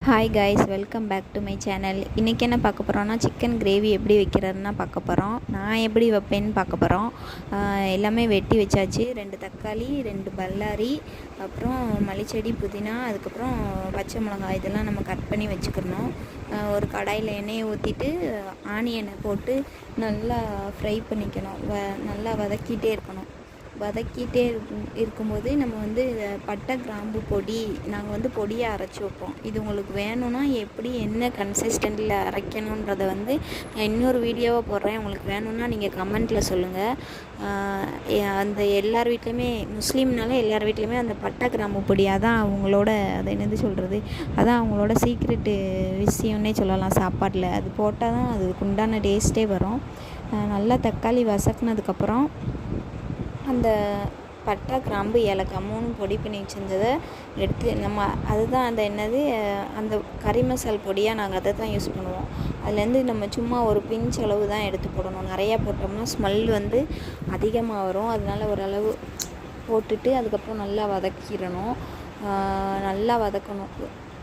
Hi guys, welcome back to my channel. இன்றைக்கி என்ன பார்க்க போகிறோன்னா, சிக்கன் கிரேவி எப்படி வைக்கிறதுனா பார்க்க போகிறோம். நான் எப்படி வைப்பேன்னு பார்க்க போகிறோம். எல்லாமே வெட்டி வச்சாச்சு. 2 தக்காளி, 2 பல்லாரி, அப்புறம் மல்லிச்செடி, புதினா, அதுக்கப்புறம் பச்சை மிளகாய் இதெல்லாம் நம்ம கட் பண்ணி வச்சுக்கணும். ஒரு கடாயில் எண்ணெயை ஊற்றிட்டு ஆனியனை போட்டு நல்லா ஃப்ரை பண்ணிக்கணும். நல்லா வதக்கிட்டே இருக்கணும். வதக்கிட்டே இருக்கும்போது நம்ம வந்து பட்டை கிராம்பு பொடி நாங்கள் வந்து பொடியை அரைச்சி வைப்போம். இது உங்களுக்கு வேணும்னா எப்படி என்ன கன்சிஸ்டன்ட்டில் அரைக்கணுன்றதை வந்து நான் இன்னொரு வீடியோவாக போடுறேன். உங்களுக்கு வேணும்னா நீங்கள் கமெண்ட்டில் சொல்லுங்கள். அந்த எல்லார் வீட்லேயுமே முஸ்லீம்னாலே எல்லார் வீட்லேயுமே அந்த பட்டை கிராம்பு பொடி அதான் அவங்களோட அதை என்னது சொல்கிறது, அதான் அவங்களோட சீக்ரெட்டு விஷயம்னே சொல்லலாம். சாப்பாட்டில் அது போட்டால் தான் அதுக்கு உண்டான டேஸ்ட்டே வரும். நல்லா தக்காளி வதக்குனதுக்கப்புறம் அந்த பட்டை கிராம்பு ஏலக்காய் 3 பொடி பண்ணி வச்சுருந்ததை எடுத்து நம்ம அதுதான் அந்த என்னது அந்த கறி மசால் பொடியாக நாங்கள் அதை தான் யூஸ் பண்ணுவோம். அதுலேருந்து நம்ம சும்மா ஒரு பிஞ்ச் அளவு தான் எடுத்து போடணும். நிறையா போட்டோம்னா ஸ்மெல் வந்து அதிகமாக வரும். அதனால ஓரளவு போட்டுட்டு அதுக்கப்புறம் நல்லா வதக்கிடணும். நல்லா வதக்கணும்.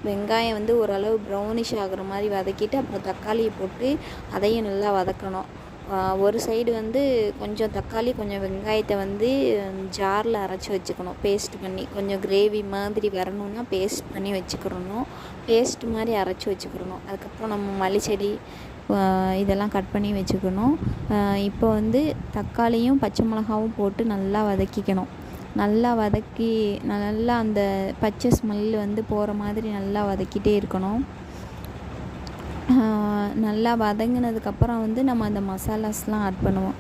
வெங்காயம் வந்து ஓரளவு ப்ரௌனிஷ் ஆகிற மாதிரி வதக்கிட்டு அப்புறம் தக்காளியை போட்டு அதையும் நல்லா வதக்கணும். ஒரு சைடு வந்து கொஞ்சம் தக்காளி கொஞ்சம் வெங்காயத்தை வந்து ஜாரில் அரைச்சி வச்சுக்கணும். பேஸ்ட் பண்ணி கொஞ்சம் கிரேவி மாதிரி வரணுன்னா பேஸ்ட் பண்ணி வச்சுக்கிறணும். பேஸ்ட் மாதிரி அரைச்சி வச்சுக்கிறணும். அதுக்கப்புறம் நம்ம மல்லிச்செடி இதெல்லாம் கட் பண்ணி வச்சுக்கணும். இப்போ வந்து தக்காளியும் பச்சை மிளகாவும் போட்டு நல்லா வதக்கிக்கணும். நல்லா வதக்கி நல்லா அந்த பச்சை ஸ்மெல் வந்து போகிற மாதிரி நல்லா வதக்கிட்டே இருக்கணும். நல்லா வதங்கினதுக்கப்புறம் வந்து நம்ம அந்த மசாலாஸ்லாம் ஆட் பண்ணுவோம்.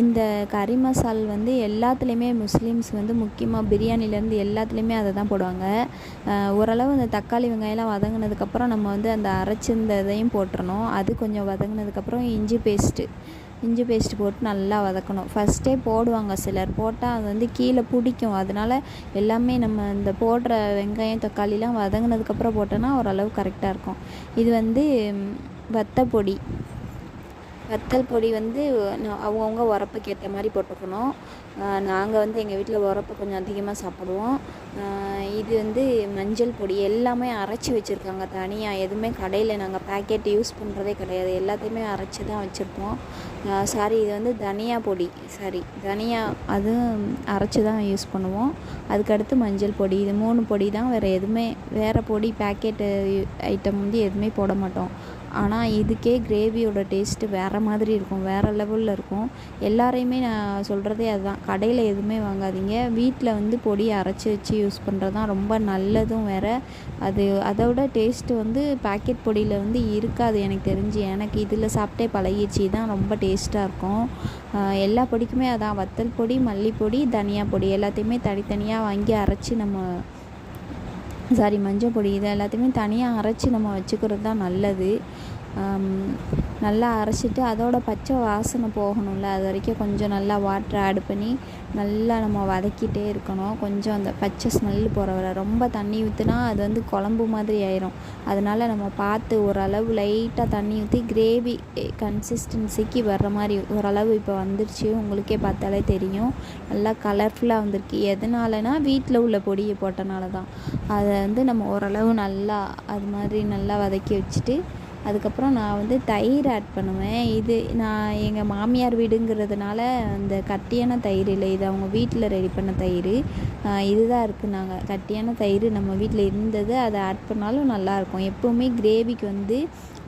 இந்த கறி மசால் வந்து எல்லாத்துலேயுமே முஸ்லீம்ஸ் வந்து முக்கியமாக பிரியாணிலேருந்து எல்லாத்துலேயுமே அதை தான் போடுவாங்க. ஓரளவு அந்த தக்காளி வெங்காயம்லாம் வதங்கினதுக்கப்புறம் நம்ம வந்து அந்த அரைச்சிருந்த இதையும் போட்டுறணும். அது கொஞ்சம் வதங்கினதுக்கப்புறம் இஞ்சி பேஸ்ட்டு போட்டு நல்லா வதக்கணும். ஃபஸ்ட்டே போடுவாங்க சிலர், போட்டால் அது வந்து கீழே பிடிக்கும். அதனால் எல்லாமே நம்ம இந்த போடுற வெங்காயம் தக்காளிலாம் வதங்கினதுக்கப்புறம் போட்டோன்னா ஓரளவு கரெக்டாக இருக்கும். இது வந்து வத்தல் பொடி வந்து அவங்கவுங்க உரப்புக்கு ஏற்ற மாதிரி போட்டுக்கணும். நாங்கள் வந்து எங்கள் வீட்டில் உரப்பு கொஞ்சம் அதிகமாக சாப்பிடுவோம். இது வந்து மஞ்சள் பொடி எல்லாமே அரைச்சி வச்சுருக்காங்க தனியாக. எதுவுமே கடையில் நாங்கள் பேக்கெட் யூஸ் பண்ணுறதே கிடையாது. எல்லாத்தையுமே அரைச்சி தான் வச்சுருப்போம். இது வந்து தனியா பொடி, தனியா அதுவும் அரைச்சி தான் யூஸ் பண்ணுவோம். அதுக்கடுத்து மஞ்சள் பொடி, இது 3 பொடி தான். வேறு பொடி பேக்கெட்டு ஐட்டம் வந்து எதுவுமே போட மாட்டோம். ஆனால் இதுக்கே கிரேவியோட டேஸ்ட்டு வேறு மாதிரி இருக்கும், வேறு லெவலில் இருக்கும். எல்லாரையுமே நான் சொல்கிறதே அதுதான், கடையில் எதுவுமே வாங்காதீங்க. வீட்டில் வந்து பொடியை அரைச்சி வச்சு யூஸ் பண்ணுறது தான் ரொம்ப நல்லதும் வேறு. அதோட டேஸ்ட்டு வந்து பேக்கெட் பொடியில் வந்து இருக்காது எனக்கு தெரிஞ்சு. எனக்கு இதில் சாப்பிட்டே பழகிடுச்சு, தான் ரொம்ப டேஸ்ட்டாக இருக்கும். எல்லா பொடிக்குமே அதான் வத்தல் பொடி, மல்லிப்பொடி, தனியா பொடி எல்லாத்தையுமே தனித்தனியாக வாங்கி அரைச்சி மஞ்சள் பொடி இது எல்லாத்தையுமே தனியாக அரைச்சி நம்ம வச்சுக்கிறது தான் நல்லது. நல்லா அரைச்சிட்டு அதோட பச்சை வாசனை போகணும்ல, அது வரைக்கும் கொஞ்சம் நல்லா வாட்டர் ஆட் பண்ணி நல்லா நம்ம வதக்கிட்டே இருக்கணும். கொஞ்சம் அந்த பச்சை ஸ்மெல் போகிற வரை. ரொம்ப தண்ணி ஊற்றினா அது வந்து குழம்பு மாதிரி ஆயிரும். அதனால் நம்ம பார்த்து ஓரளவு லைட்டாக தண்ணி ஊற்றி கிரேவி கன்சிஸ்டன்சிக்கு வர்ற மாதிரி ஓரளவு இப்போ வந்துருச்சு. உங்களுக்கே பார்த்தாலே தெரியும், நல்லா கலர்ஃபுல்லாக வந்திருக்கு. எதனாலனா வீட்டில் உள்ள பொடியை போட்டனால தான். அதை வந்து நம்ம ஓரளவு நல்லா அது மாதிரி நல்லா வதக்கி வச்சுட்டு அதுக்கப்புறம் நான் வந்து தயிர் ஆட் பண்ணுவேன். இது நான் எங்கள் மாமியார் வீடுங்கிறதுனால அந்த கட்டியான தயிர் இல்லை, இது அவங்க வீட்டில் ரெடி பண்ண தயிர். இதுதான் இருக்குது. நாங்கள் கட்டியான தயிர் நம்ம வீட்டில் இருந்தது, அதை ஆட் பண்ணாலும் நல்லாயிருக்கும். எப்போவுமே கிரேவிக்கு வந்து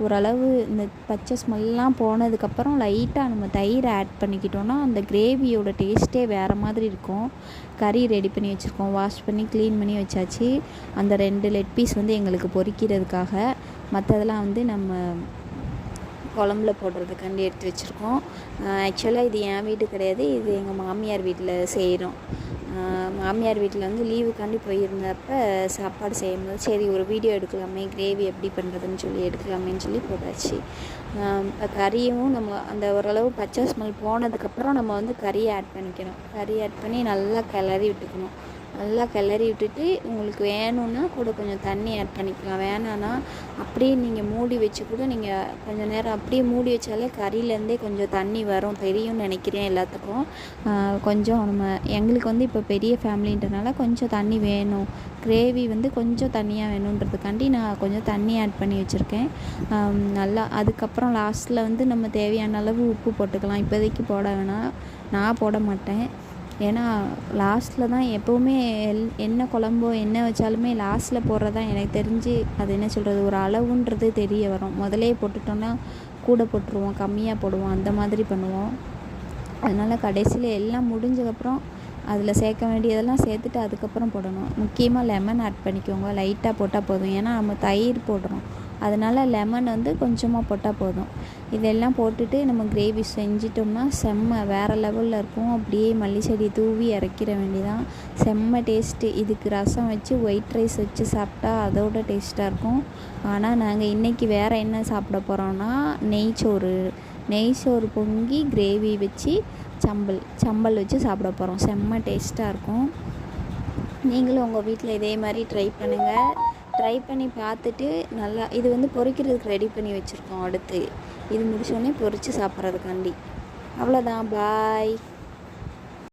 ஓரளவு இந்த பச்சை ஸ்மெல்லாம் போனதுக்கப்புறம் லைட்டாக நம்ம தயிரை ஆட் பண்ணிக்கிட்டோன்னா அந்த கிரேவியோட டேஸ்ட்டே வேறு மாதிரி இருக்கும். கறி ரெடி பண்ணி வச்சுருக்கோம், வாஷ் பண்ணி க்ளீன் பண்ணி வச்சாச்சு. அந்த 2 லெக் பீஸ் வந்து எங்களுக்கு பொரிக்கிறதுக்காக, மற்றதெல்லாம் வந்து நம்ம குழம்புல போடுறதுக்காண்டி எடுத்து வச்சுருக்கோம். ஆக்சுவலாக இது என் வீடு கிடையாது, இது எங்கள் மாமியார் வீட்டில் செய்கிறோம். மாமியார் வீட்டில் வந்து லீவுக்காண்டி போயிருந்தப்போ சாப்பாடு செய்யும்போது சரி ஒரு வீடியோ எடுக்கலாமே, கிரேவி எப்படி பண்ணுறதுன்னு சொல்லி எடுக்கலாமேன்னு சொல்லி போட்டாச்சு. இப்போ கறியும் நம்ம அந்த ஓரளவு பச்சை ஸ்மெல் போனதுக்கப்புறம் நம்ம வந்து கறியை ஆட் பண்ணிக்கணும். கறி ஆட் பண்ணி நல்லா கிளறி விட்டுக்கணும். நல்லா கிளறி விட்டுட்டு உங்களுக்கு வேணும்னா கூட கொஞ்சம் தண்ணி ஆட் பண்ணிக்கலாம். வேணான்னா அப்படியே நீங்கள் மூடி வச்சு கூட நீங்கள் கொஞ்சம் நேரம் அப்படியே மூடி வச்சாலே கறியிலேருந்தே கொஞ்சம் தண்ணி வரும், தெரியும்னு நினைக்கிறேன் எல்லாத்துக்கும். கொஞ்சம் எங்களுக்கு வந்து இப்போ பெரிய ஃபேமிலின்றனால கொஞ்சம் தண்ணி வேணும், கிரேவி வந்து கொஞ்சம் தண்ணியாக வேணுன்றதுக்காண்டி நான் கொஞ்சம் தண்ணி ஆட் பண்ணி வச்சுருக்கேன். நல்லா அதுக்கப்புறம் லாஸ்ட்டில் வந்து நம்ம தேவையான அளவு உப்பு போட்டுக்கலாம். இப்போதைக்கு போட வேணாம், நான் போட மாட்டேன். ஏன்னா லாஸ்ட்டில் தான் எப்போவுமே என்ன குழம்போ என்ன வச்சாலுமே லாஸ்ட்டில் போடுறது தான் எனக்கு தெரிஞ்சு அது என்ன சொல்கிறது, ஒரு அளவுன்றது தெரிய வரும். முதலே போட்டுட்டோன்னா கூட போட்டுருவோம், கம்மியாக போடுவோம், அந்த மாதிரி பண்ணுவோம். அதனால் கடைசியில் எல்லாம் முடிஞ்சதுக்கப்புறம் அதில் சேர்க்க வேண்டியதெல்லாம் சேர்த்துட்டு அதுக்கப்புறம் போடணும். முக்கியமாக லெமன் ஆட் பண்ணிக்கோங்க, லைட்டாக போட்டால் போதும். ஏன்னா நம்ம தயிர் போடுறோம், அதனால் லெமன் வந்து கொஞ்சமாக போட்டால் போதும். இதெல்லாம் போட்டுட்டு நம்ம கிரேவி செஞ்சிட்டோம்னா செம்ம வேறு லெவலில் இருக்கும். அப்படியே மல்லி செடி தூவி இறக்கிற வேண்டியதான். செம்ம டேஸ்ட்டு. இதுக்கு ரசம் வச்சு ஒயிட் ரைஸ் வச்சு சாப்பிட்டா அதோட டேஸ்ட்டாக இருக்கும். ஆனால் நாங்கள் இன்றைக்கி வேறு என்ன சாப்பிட போகிறோன்னா நெய்ச்சோறு பொங்கி கிரேவி வச்சு சம்பல் வச்சு சாப்பிட போகிறோம். செம்ம டேஸ்ட்டாக இருக்கும். நீங்களும் உங்கள் வீட்டில் இதே மாதிரி ட்ரை பண்ணுங்கள். ட்ரை பண்ணி பார்த்துட்டு நல்லா இது வந்து பொரிக்கிறதுக்கு ரெடி பண்ணி வச்சுருக்கோம். அடுத்து இது முடிச்சோடனே பொரித்து சாப்பிட்றதுக்காண்டி. அவ்வளோதான், பாய்.